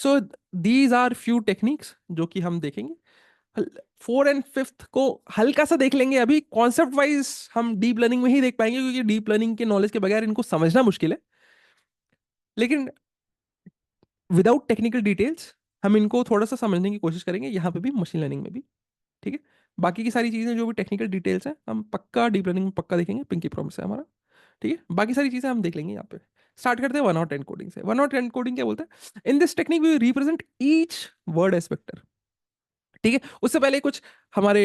So these are few techniques जो कि हम देखेंगे। 4 एंड 5 को हल्का सा देख लेंगे, अभी कॉन्सेप्ट वाइज हम डीप लर्निंग में ही देख पाएंगे, क्योंकि डीप लर्निंग के नॉलेज के बगैर इनको समझना मुश्किल है। लेकिन विदाउट टेक्निकल डिटेल्स हम इनको थोड़ा सा समझने की कोशिश करेंगे, यहाँ पे भी, मशीन लर्निंग में भी। ठीक है। बाकी की सारी चीजें जो भी टेक्निकल डिटेल्स हैं हम पक्का डीप लर्निंग में पक्का देखेंगे, पिंकी प्रॉमिस है हमारा। ठीक है, बाकी सारी चीजें हम देख लेंगे यहाँ पे। स्टार्ट करते हैं 1 और 10 कोडिंग से। 1 और 10 कोडिंग क्या बोलते हैं? In this technique we represent each word as vector. ठीक है, उससे पहले कुछ हमारे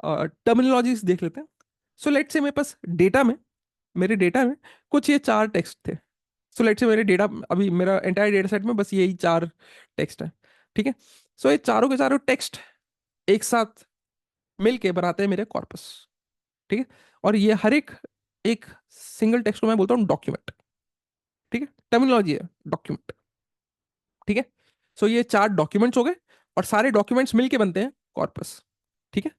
टर्मिनोलॉजीज देख लेते हैं। सो लेट से मेरे पास डेटा में, मेरे डेटा में कुछ ये 4 टेक्स्ट थे। सो लेट से मेरे डेटा, अभी मेरा एंटायर डेटा सेट में बस यही 4 टेक्स्ट है। ठीक है। सो ये चारों के चारों टेक्स्ट एक साथ मिलके बनाते हैं मेरे कॉर्पस। ठीक है। और ये हर एक एक सिंगल टेक्स्ट को मैं बोलता हूँ डॉक्यूमेंट। ठीक है, टर्मिनोलॉजी है डॉक्यूमेंट। ठीक है। सो ये 4 डॉक्यूमेंट्स हो गए, और सारे डॉक्यूमेंट्स मिलके बनते हैं कॉर्पस। ठीक है।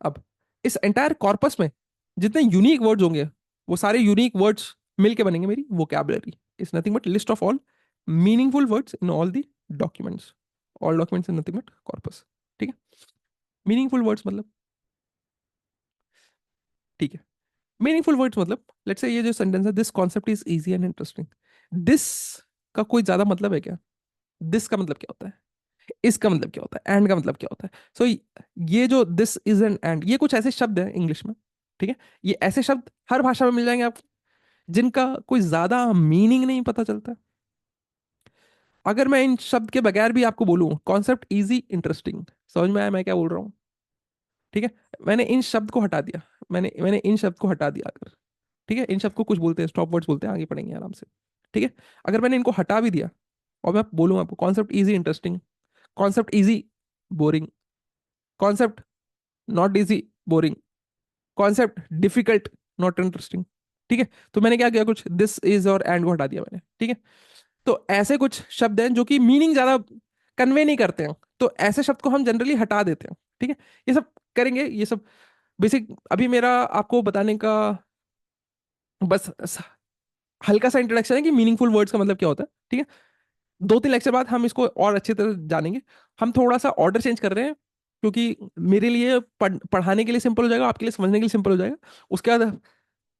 अब इस एंटायर कॉर्पस में जितने यूनिक वर्ड्स होंगे, वो सारे यूनिक वर्ड्स मिलके बनेंगे मेरी vocabulary. Is nothing but list of all meaningful words in all the documents. All documents is nothing but corpus. ठीक है। मीनिंगफुल वर्ड्स मतलब, ठीक है, मीनिंगफुल वर्ड्स मतलब, लेट्स से ये जो सेंटेंस है, this concept is easy and interesting. This का कोई ज्यादा मतलब है क्या? दिस का मतलब क्या होता है? इसका मतलब क्या होता है? एंड का मतलब क्या होता है? सो ये जो दिस इज एन एंड, ये कुछ ऐसे शब्द हैं इंग्लिश में। ठीक है, ये ऐसे शब्द हर भाषा में मिल जाएंगे आपको, जिनका कोई ज्यादा मीनिंग नहीं पता चलता। अगर मैं इन शब्द के बगैर भी आपको बोलूं कॉन्सेप्ट इजी इंटरेस्टिंग, समझ में आया मैं क्या बोल रहा हूँ? ठीक है। मैंने इन शब्द को हटा दिया, मैंने इन शब्द को हटा दिया अगर, ठीक है, इन शब्द को कुछ बोलते हैं, स्टॉप वर्ड्स बोलते हैं, आगे पढ़ेंगे आराम से। ठीक है। अगर मैंने इनको हटा भी दिया और मैं बोलूँ आपको concept easy interesting, concept easy boring, concept not easy boring, concept difficult not interesting. ठीक है। तो मैंने क्या किया, कुछ दिस इज और एंड को हटा दिया मैंने। ठीक है। तो ऐसे कुछ शब्द हैं जो कि मीनिंग ज्यादा कन्वे नहीं करते हैं, तो ऐसे शब्द को हम जनरली हटा देते हैं। ठीक है। ये सब करेंगे, ये सब बेसिक अभी मेरा आपको बताने का बस हल्का सा इंट्रोडक्शन है कि मीनिंगफुल वर्ड्स का मतलब क्या होता है। ठीक है। 2-3 लेक्चर बाद हम इसको और अच्छी तरह जानेंगे। हम थोड़ा सा ऑर्डर चेंज कर रहे हैं, क्योंकि मेरे लिए पढ़ाने के लिए सिंपल हो जाएगा, आपके लिए समझने के लिए सिंपल हो जाएगा। उसके बाद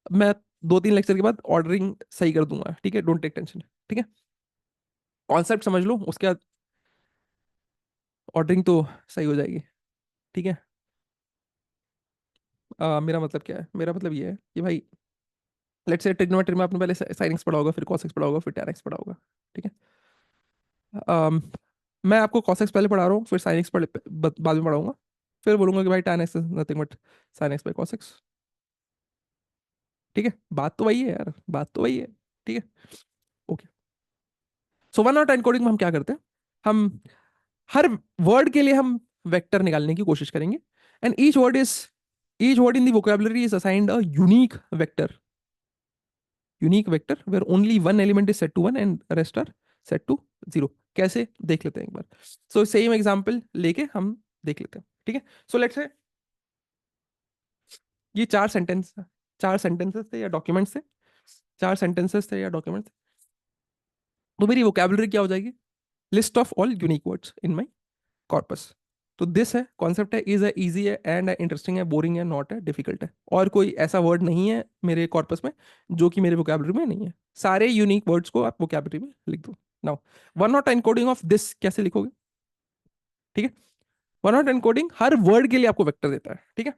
मैं 2-3 लेक्चर के बाद ऑर्डरिंग सही कर दूंगा। ठीक है, डोंट टेक टेंशन। ठीक है, कॉन्सेप्ट समझ लो, उसके बाद ऑर्डरिंग तो सही हो जाएगी। ठीक है। मेरा मतलब क्या है? मेरा मतलब ये है कि भाई, लेट्स से ट्रिग्नोमेट्री में आपने पहले साइन एक्स पढ़ा होगा, फिर कॉस एक्स पढ़ा होगा, फिर tan एक्स पढ़ा होगा। ठीक है। अम, मैं आपको cos x पहले पढ़ा रहा हूँ, फिर sin x बाद में पढ़ाऊंगा, फिर बोलूंगा कि भाई tan x is nothing but sin x by cos x। ठीक है, बात तो वही है यार, बात तो वही है। ठीक है। ओके। सो 1 और 10 कोडिंग में हम क्या करते हैं, हम हर वर्ड के लिए हम वेक्टर निकालने की कोशिश करेंगे, and each word in the vocabulary is assigned a unique vector where only one element is set to one and rest are set to zero. कैसे देख लेते हैं एक बार। सो सेम एग्जांपल लेके हम देख लेते हैं। ठीक है। सो लेट्स से ये 4 सेंटेंसेस थे या डॉक्यूमेंट्स थे, 4 सेंटेंसेस थे या डॉक्यूमेंट्स। तो मेरी वोकैबुलरी क्या हो जाएगी? List of all unique words in my corpus. तो दिस है, कॉन्सेप्ट है, इज है, इजी है, एंड है, इंटरेस्टिंग है, बोरिंग है, नॉट है, डिफिकल्ट है। और कोई ऐसा वर्ड नहीं है मेरे कॉर्पस में जो कि मेरे वोकैबुलरी में नहीं है। सारे यूनिक वर्ड्स को आप वोकैबुलरी में लिख दो। नाउ 1 और 10 कोडिंग ऑफ दिस कैसे लिखोगे? ठीक है। 1 और 10 कोडिंग हर वर्ड के लिए आपको वेक्टर देता है। ठीक है।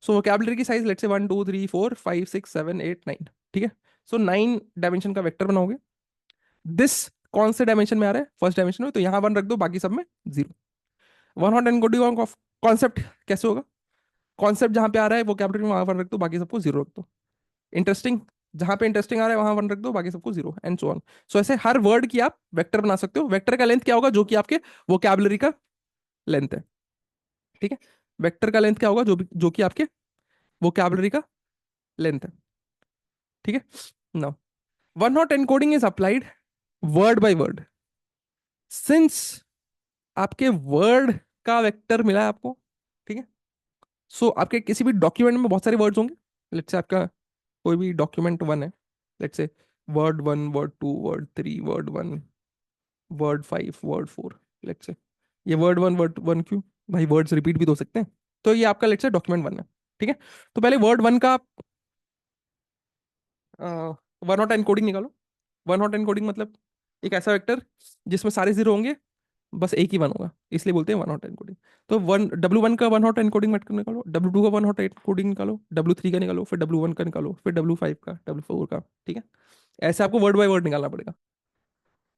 सो वोकैबुलरी की साइज लेट्स से 1 2 3 4 5 6 7 8 9। ठीक है। सो 9 डायमेंशन का वेक्टर बनाओगे। दिस कौन से डायमेंशन में आ रहा है? फर्स्ट डायमेंशन में, तो यहां 1 रख दो, बाकी सब में 0। 1 और 10 कोडिंग ऑफ कॉन्सेप्ट कैसे होगा? कॉन्सेप्ट जहां पे आ रहा है वोकैबुलरी में, वहां 1 रख दो, बाकी सबको 0 रख दो। इंटरेस्टिंग, जहां पे इंटरेस्टिंग आ रहा है वहां 1 रख दो, बाकी सबको 0, एंड सो ऑन। सो ऐसे हर वर्ड की आप वेक्टर बना सकते हो। वेक्टर का लेंथ क्या होगा? जो कि आपके वोकैबुलरी का लेंथ है। ठीक है। वेक्टर का लेंथ क्या होगा? जो कि आपके वोकैबुलरी का लेंथ है। ठीक है। नाउ 1 और 10 coding is applied word by word. Since आपके वर्ड का वेक्टर मिला है आपको, ठीक है, सो आपके किसी भी डॉक्यूमेंट में बहुत सारे वर्ड्स होंगे। लेट्स से आपका कोई भी डॉक्यूमेंट 1 है, let's say word 1, word 2, word 3, word 1, word 5, word 4, let's say. ये वर्ड वन क्यों भाई, वर्ड्स रिपीट भी तो हो सकते हैं। तो ये आपका लेट्स से डॉक्यूमेंट 1 है, ठीक है। तो पहले वर्ड 1 का वन हॉट एनकोडिंग निकालो। वन हॉट एनकोडिंग मतलब एक ऐसा वेक्टर जिसमें सारे जीरो होंगे, बस एक ही वन होगा, इसलिए बोलते हैं वन हॉट एनकोडिंग। तो वन W1 का वन हॉट एनकोडिंग मत निकालो, W2 का वन हॉट एनकोडिंग निकालो, W3 का निकालो, फिर W1 का निकालो, फिर W5 का, W4 का, ठीक है। ऐसे आपको वर्ड बाय वर्ड निकालना पड़ेगा।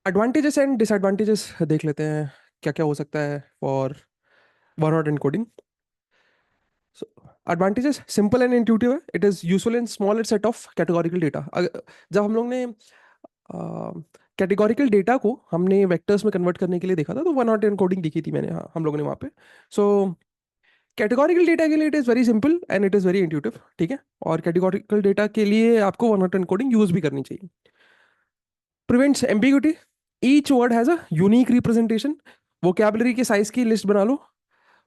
एडवांटेजेस एंड डिसएडवांटेजेस देख लेते हैं, क्या क्या हो सकता है for one hot encoding. Advantages simple and intuitive है, it is useful in smaller set of categorical data. जब हम लोग ने कैटेगोरिकल डेटा को हमने वेक्टर्स में कन्वर्ट करने के लिए देखा था, तो वन हॉट एनकोडिंग दिखी थी मैंने, हाँ, हम लोगों ने वहाँ पे। सो कैटेगोरिकल डेटा के लिए it is very simple and it is very intuitive, ठीक है। और कैटेगोरिकल डेटा के लिए आपको वन हॉट एनकोडिंग यूज भी करनी चाहिए। Prevents ambiguity, each word has a unique representation. Vocabulary के साइज की लिस्ट बना लो,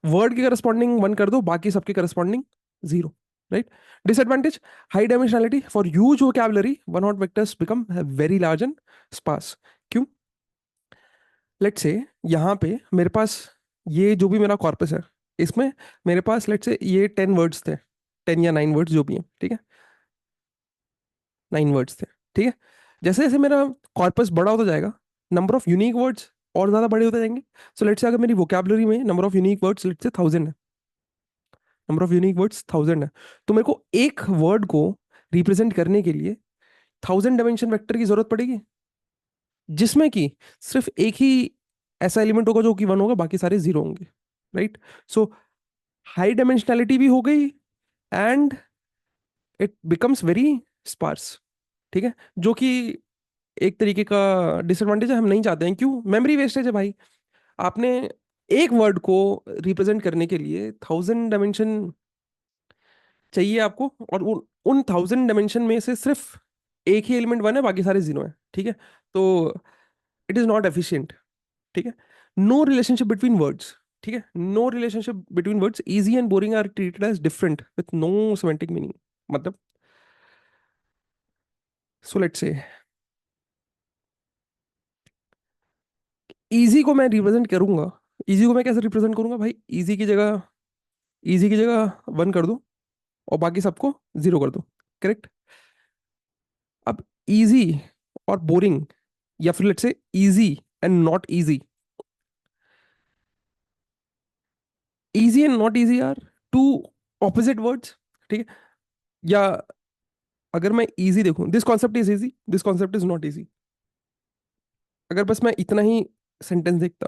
वर्ड के करस्पॉन्डिंग वन कर दो, बाकी सबके corresponding zero, right. Disadvantage, high dimensionality for huge vocabulary, one hot vectors become very large and sparse. क्यों? लेट्स से यहाँ पे मेरे पास ये जो भी मेरा कॉर्पस है, इसमें मेरे पास लेट्स से ये 10 वर्ड्स थे, 10 या 9 वर्ड्स जो भी हैं, ठीक है। 9 वर्ड्स थे, ठीक है। जैसे जैसे मेरा कॉर्पस बड़ा होता जाएगा, नंबर ऑफ यूनिक वर्ड्स और ज्यादा बड़े होते जाएंगे। सो लेट्स से अगर मेरी वोकैबुलरी में number of unique words let's say 1000 है, नंबर ऑफ यूनिक वर्ड्स 1000 है, तो मेरे को एक वर्ड को रिप्रेजेंट करने के लिए 1000 डायमेंशन वेक्टर की जरूरत पड़ेगी, जिसमें कि सिर्फ एक ही ऐसा एलिमेंट होगा जो कि वन होगा, बाकी सारे जीरो होंगे, राइट। सो हाई डायमेंशनैलिटी भी हो गई and it becomes very sparse, ठीक है। जो कि एक तरीके का डिसएडवांटेज है, हम नहीं चाहते हैं। क्यों? मेमोरी वेस्टेज है भाई। आपने एक वर्ड को रिप्रेजेंट करने के लिए 1000 डायमेंशन चाहिए आपको, और उन 1000 डायमेंशन में से सिर्फ एक ही एलिमेंट वन है, बाकी सारे जीरो है, ठीक है। तो इट इज नॉट एफिशिएंट, ठीक है। नो रिलेशनशिप बिटवीन वर्ड्स, ठीक है। No relationship between words, easy and boring are treated as different with no semantic meaning. मतलब सो लेट्स से इजी को मैं रिप्रेजेंट करूंगा, इजी को मैं कैसे रिप्रेजेंट करूंगा भाई? इजी की जगह वन कर दो और बाकी सबको जीरो कर दो, करेक्ट। अब इजी और बोरिंग, या फिर let's say easy and not easy, easy and not easy are two opposite words, ठीक है। या अगर मैं इजी देखूं, this concept is easy, this concept is not easy, अगर बस मैं इतना ही सेंटेंस देखता,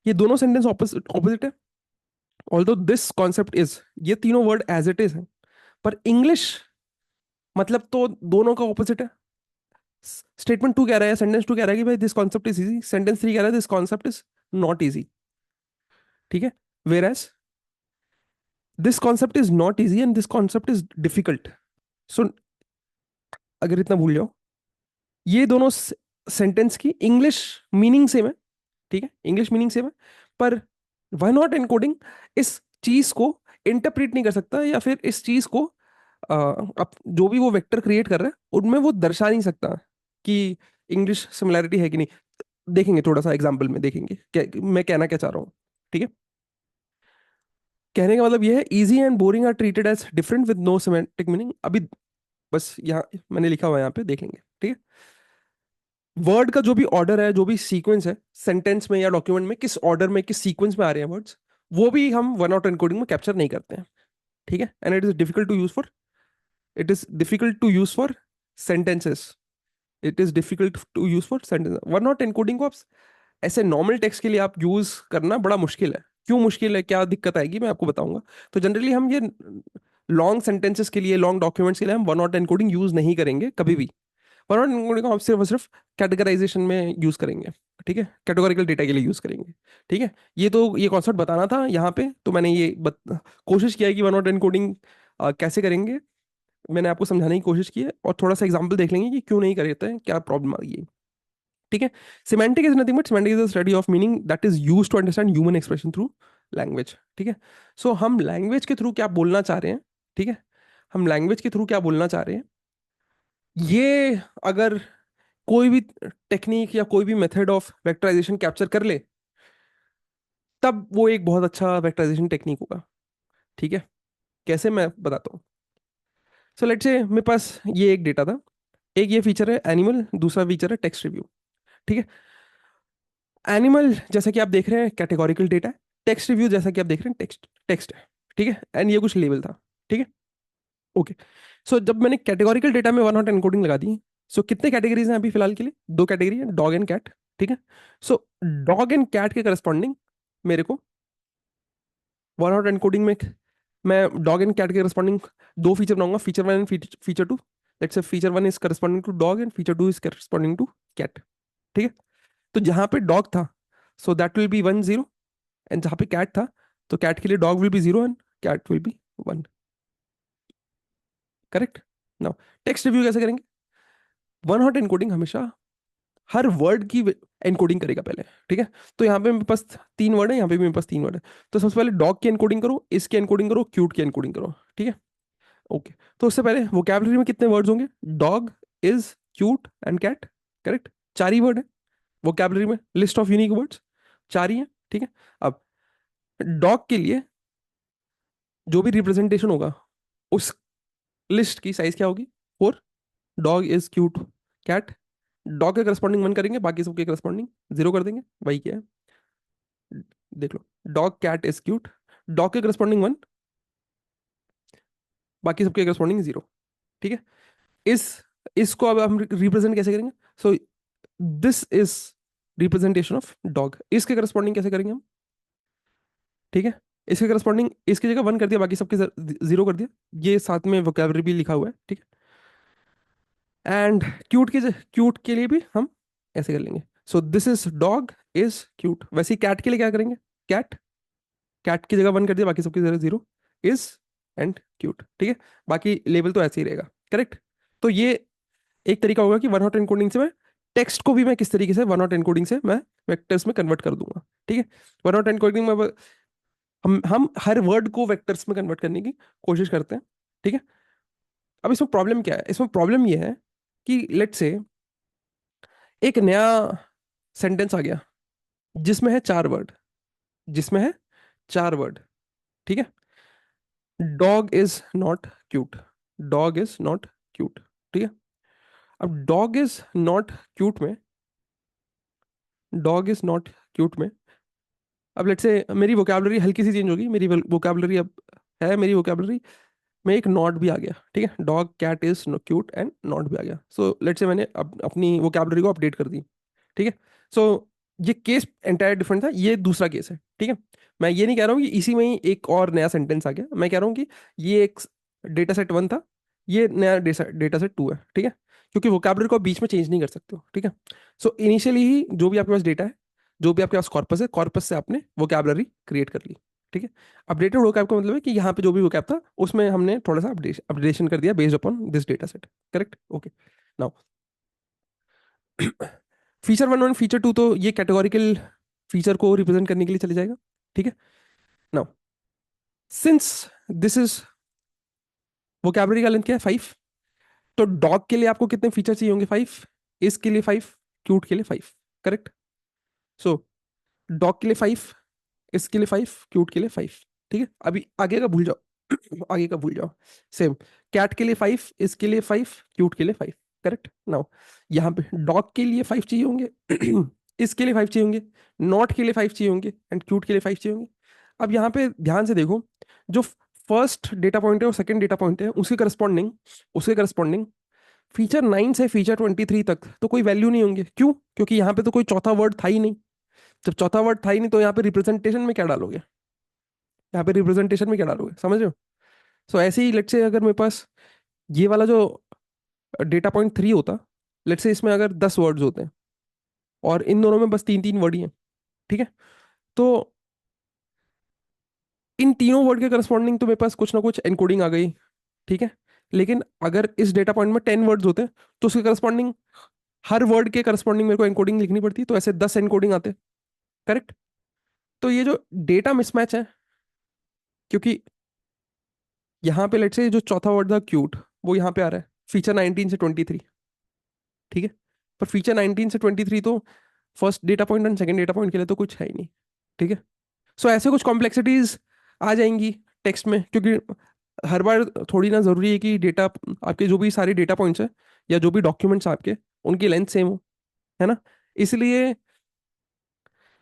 ये दोनों सेंटेंस ऑपोजिट ऑपोजिट है, ऑल्दो दिस कॉन्सेप्ट इज, ये तीनों वर्ड एज इट इज है, पर इंग्लिश मतलब तो दोनों का ऑपोजिट है। स्टेटमेंट टू कह रहा है, सेंटेंस टू कह रहा है कि भाई this concept is easy, sentence three कह रहा है this concept is not easy, ठीक है। Whereas this concept is not easy and this concept is difficult. So अगर इतना भूल जाओ, ये दोनों सेंटेंस की इंग्लिश मीनिंग सेम है, ठीक है, इंग्लिश मीनिंग सेम है, पर वन नॉट एनकोडिंग इस चीज को इंटरप्रेट नहीं कर सकता, या फिर इस चीज को अब जो भी वो वेक्टर क्रिएट कर रहा है उनमें वो दर्शा नहीं सकता कि इंग्लिश सिमिलैरिटी है कि नहीं। देखेंगे थोड़ा सा एग्जाम्पल में, देखेंगे क्या मैं कहना क्या चाह रहा हूँ, ठीक है। कहने का मतलब ये है, easy and boring are treated as different with no semantic meaning. अभी बस यहाँ मैंने लिखा हुआ है, यहाँ पे देख लेंगे, ठीक है। वर्ड का जो भी ऑर्डर है, जो भी सीक्वेंस है सेंटेंस में या डॉक्यूमेंट में, किस ऑर्डर में किस सीक्वेंस में आ रहे हैं वर्ड्स, वो भी हम वन आउट एनकोडिंग में कैप्चर नहीं करते हैं, ठीक है। And it is difficult to use for, it is difficult to use for sentences, it is difficult to use for sentence. One hot encoding को आप ऐसे नॉर्मल टेक्स्ट के लिए आप यूज करना बड़ा मुश्किल है। क्यों मुश्किल है, क्या दिक्कत आएगी, मैं आपको बताऊंगा। तो जनरली हम ये लॉन्ग सेंटेंसेस के लिए, लॉन्ग डॉक्यूमेंट्स के लिए हम वन नॉट एनकोडिंग यूज नहीं करेंगे कभी भी। वन नॉट एनकोडिंग को हम सिर्फ और सिर्फ कैटेगराइजेशन में यूज करेंगे, ठीक है, कैटेगोरिकल डेटा के लिए यूज करेंगे, ठीक है। ये तो ये कॉन्सेप्ट बताना था यहाँ पे, तो मैंने ये कोशिश किया है कि वन नॉट एनकोडिंग कैसे करेंगे, मैंने आपको समझाने की कोशिश की है, और थोड़ा सा एग्जाम्पल देख लेंगे कि क्यों नहीं करते हैं, क्या प्रॉब्लम आ रही है, ठीक है। Semantic is nothing but semantic is the study of meaning that is use to understand human expression through language, ठीक है। सो हम लैंग्वेज के थ्रू क्या बोलना चाह रहे हैं, ठीक है, हम लैंग्वेज के थ्रू क्या बोलना चाह रहे हैं, ये अगर कोई भी टेक्निक या कोई भी मेथड ऑफ वेक्टराइजेशन कैप्चर कर ले, तब वो एक बहुत अच्छा वेक्टराइजेशन टेक्निक होगा। ठीक है, कैसे मैं बताता हूँ। सो लेट्स से मेरे पास ये एक डेटा था, एक ये फीचर है एनिमल, दूसरा फीचर है टेक्स्ट रिव्यू। ठीक है, एनिमल जैसा कि आप देख रहे हैं कैटेगोरिकल डेटा है, टेक्स्ट रिव्यू जैसा कि आप देख रहे हैं टेक्स्ट टेक्स्ट है। ठीक है, एंड ये कुछ लेबल था। ठीक है, ओके। सो जब मैंने कैटेगोरिकल डेटा में वन हॉट एनकोडिंग लगा दी, सो कितने कैटेगरीज हैं अभी फिलहाल के लिए? दो कैटेगरी है, डॉग एंड कैट। ठीक है, सो डॉग एंड कैट के करस्पॉन्डिंग मेरे को वन हॉट एनकोडिंग में मैं डॉग एंड कैट के करस्पॉन्डिंग दो फीचर बनाऊंगा, feature one and feature two. Let's say feature one is corresponding to dog and feature two is corresponding to cat. ठीक है, तो जहां पे डॉग था, so that will be 1 0, and जहां पे कैट था, तो कैट के लिए dog will B 0 and cat will be 1। Correct. Now text review कैसे करेंगे? वन हॉट एनकोडिंग हमेशा हर वर्ड की एनकोडिंग करेगा पहले। ठीक है, तो यहाँ पे मेरे पास 3 वर्ड है, यहाँ पे भी मेरे पास 3 वर्ड है। तो सबसे पहले डॉग की एनकोडिंग करो, इसकी एनकोडिंग करो, क्यूट की एनकोडिंग करो। ठीक है, ओके। तो उससे पहले वोकैबुलरी में कितने वर्ड्स होंगे? Dog, is, cute and cat. Correct, 4 ही वर्ड है वोकैबुलरी में, लिस्ट ऑफ यूनिक वर्ड्स 4 ही है। ठीक है, अब डॉग के लिए जो भी रिप्रेजेंटेशन होगा, उस लिस्ट की साइज क्या होगी? 4। Dog is cute cat, dog के करस्पॉन्डिंग 1 करेंगे, बाकी सबके करस्पॉन्डिंग 0 कर देंगे। वही क्या है, देख लो, dog cat is cute, dog के करस्पॉन्डिंग 1, बाकी सबके करस्पॉन्डिंग 0। ठीक है, इस इसको अब हम रिप्रेजेंट कैसे करेंगे? So this is representation of dog, इसके करस्पॉन्डिंग कैसे करेंगे हम? ठीक है, इसके करस्पॉन्डिंग इसकी जगह 1 कर दिया, बाकी सबके 0 कर दिया। ये साथ में वोकैबुलरी भी लिखा हुआ है। ठीक है, एंड क्यूट के लिए भी हम ऐसे कर लेंगे। So this is dog is cute. वैसे ही कैट के लिए क्या करेंगे? कैट, कैट की जगह 1 कर दिया, बाकी सबकी जगह 0, इज एंड क्यूट। ठीक है, बाकी लेबल तो ऐसे ही रहेगा। करेक्ट। तो ये एक तरीका होगा कि वन हॉट एनकोडिंग से मैं टेक्स्ट को भी मैं किस तरीके से वन हॉट एनकोडिंग से मैं वेक्टर्स में कन्वर्ट कर दूंगा। ठीक है, वन हॉट एनकोडिंग में हम हर वर्ड को वेक्टर्स में कन्वर्ट करने की कोशिश करते हैं। ठीक है, अब इसमें प्रॉब्लम क्या है? इसमें प्रॉब्लम ये है कि लेट से एक नया सेंटेंस आ गया जिसमें है 4 वर्ड, जिसमें है 4 वर्ड। ठीक है, dog is not cute, dog is not cute. ठीक है, अब डॉग इज नॉट क्यूट में अब लेट से मेरी वोकैबुलरी हल्की सी चेंज होगी। मेरी वोकैबुलरी अब है, मेरी वोकैबुलरी में एक नॉट भी आ गया। ठीक है, dog cat is cute and not भी आ गया। सो लेट से मैंने अपनी वोकैबुलरी को अपडेट कर दी। ठीक है, सो ये केस एंटायर डिफरेंट था, ये दूसरा केस है। ठीक है, मैं ये नहीं कह रहा हूँ कि इसी में ही एक और नया सेंटेंस आ गया, मैं कह रहा हूँ कि ये एक डेटा सेट 1 था, ये नया डेटा सेट 2 है। ठीक है, क्योंकि वोकैबुलरी को आप बीच में चेंज नहीं कर सकते हो। ठीक है, सो इनिशियली ही जो भी आपके पास डेटा है, जो भी आपके पास कॉर्पस है, कॉर्पस से आपने वोकैबुलरी क्रिएट कर ली। ठीक है, अपडेटेड वोकैब का मतलब है कि यहाँ पे जो भी वोकैब था उसमें हमने थोड़ा सा अपडेशन कर दिया based upon this data set. Correct, okay. Now feature 1 और फीचर 2 तो ये कैटेगोरिकल फीचर को रिप्रेजेंट करने के लिए चले जाएगा। ठीक है, now since this is vocabulary का लेंथ क्या है? 5। तो डॉग के लिए आपको कितने फीचर चाहिए होंगे? 5। इसके लिए 5, क्यूट के लिए 5। करेक्ट, सो डॉग के लिए 5, इसके लिए 5, क्यूट के लिए 5। ठीक है, अभी आगे का भूल जाओ आगे का भूल जाओ। सेम, कैट के लिए 5, इसके लिए 5, क्यूट के लिए 5। करेक्ट। नाउ यहाँ पे डॉग के लिए 5 चाहिए होंगे इसके लिए 5 चाहिए होंगे, नॉट के लिए 5 चाहिए होंगे एंड क्यूट के लिए 5 चाहिए होंगे। अब यहाँ पे ध्यान से देखो, जो फर्स्ट डेटा पॉइंट है और सेकंड डेटा पॉइंट है, उसके करस्पॉन्डिंग फीचर 9 से फीचर 23 तक तो कोई वैल्यू नहीं होंगे। क्यों? क्योंकि यहाँ पे तो कोई चौथा वर्ड था ही नहीं। जब चौथा वर्ड था ही नहीं, तो यहाँ पे रिप्रेजेंटेशन में क्या डालोगे? यहाँ पे रिप्रेजेंटेशन में क्या डालोगे? समझ रहे हो? सो ऐसे ही लेट से अगर मेरे पास ये वाला जो डेटा पॉइंट 3 होता, लेट से इसमें अगर 10 वर्ड्स होते हैं और इन दोनों में बस 3 3 वर्ड ही हैं। ठीक है, तो इन तीनों वर्ड के करस्पॉन्डिंग तो मेरे पास कुछ ना कुछ एनकोडिंग आ गई। ठीक है, लेकिन अगर इस डेटा पॉइंट में 10 वर्ड्स होते तो उसके करस्पॉन्डिंग हर वर्ड के करस्पॉन्डिंग मेरे को एनकोडिंग लिखनी पड़ती, तो ऐसे 10 एनकोडिंग आते। करेक्ट। तो ये जो डेटा मिसमैच है, क्योंकि यहाँ पे लेट से जो चौथा वर्ड था क्यूट, वो यहाँ पे आ रहा है फीचर 19 से 23। ठीक है, पर फीचर 19 से 23 तो फर्स्ट डेटा पॉइंट और सेकंड डेटा पॉइंट के लिए तो कुछ है ही नहीं। ठीक है। सो ऐसे कुछ कॉम्प्लेक्सिटीज आ जाएंगी टेक्स्ट में, क्योंकि हर बार थोड़ी ना जरूरी है कि डेटा, आपके जो भी सारे डेटा पॉइंट्स हैं या जो भी डॉक्यूमेंट्स आपके, उनकी लेंथ सेम हो, है ना। इसलिए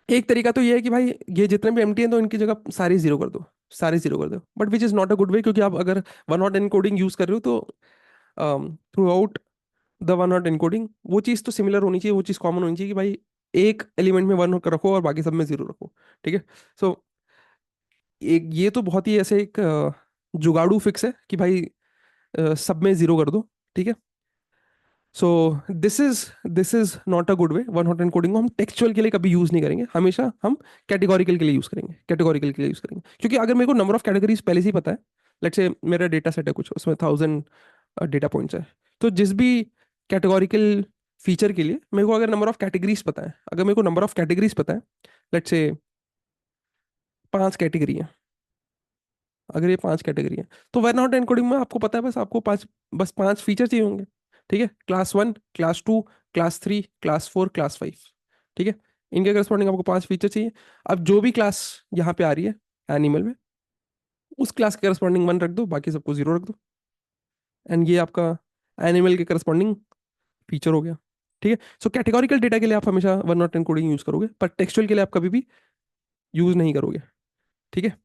एक तरीका तो ये है कि भाई ये जितने भी एम्प्टी हैं तो इनकी जगह सारी जीरो कर दो, सारे जीरो कर दो, but which is not a good way, क्योंकि आप अगर वन हॉट एनकोडिंग यूज कर रहे हो तो through out the one hot encoding वो चीज़ तो सिमिलर होनी चाहिए, वो चीज़ कॉमन होनी चाहिए कि भाई एक एलिमेंट में वन रखो और बाकी सब में जीरो रखो। ठीक है। सो एक ये तो बहुत ही ऐसे एक जुगाड़ू फिक्स है कि भाई सब में जीरो कर दो। ठीक है। So this is not a good way. One hot encoding को हम टेक्सचुअल के लिए कभी यूज नहीं करेंगे, हमेशा हम कैटेगोरिकल के लिए यूज करेंगे, कैटेगोरिकल के लिए यूज करेंगे, क्योंकि अगर मेरे को नंबर ऑफ कैटेगरीज पहले से ही पता है, लेट्स से मेरा डेटा सेट है कुछ, उसमें 1000 डेटा पॉइंट्स है, तो जिस भी कैटेगोरिकल फीचर के लिए मेरे को अगर नंबर ऑफ कैटेगरीज पता है, अगर मेरे को नंबर ऑफ कैटेगरीज पता है, लेट्स से 5 कैटेगरी है, अगर ये 5 कैटेगरी है, तो वन नॉट एनकोडिंग में आपको पता है बस आपको पांच, बस 5 फीचर चाहिए होंगे। ठीक है। Class 1, class 2, class 3, class 4, class 5। ठीक है। इनके करस्पॉन्डिंग आपको 5 फीचर चाहिए। अब जो भी क्लास यहाँ पे आ रही है एनिमल में, उस क्लास के करस्पॉन्डिंग 1 रख दो, बाकी सबको 0 रख दो, एंड ये आपका एनिमल के करस्पॉन्डिंग फीचर हो गया। ठीक है। सो कैटेगोरिकल डेटा के लिए आप हमेशा वन नॉट एनकोडिंग यूज करोगे, पर टेक्सचुअल के लिए आप कभी भी यूज नहीं करोगे। ठीक है।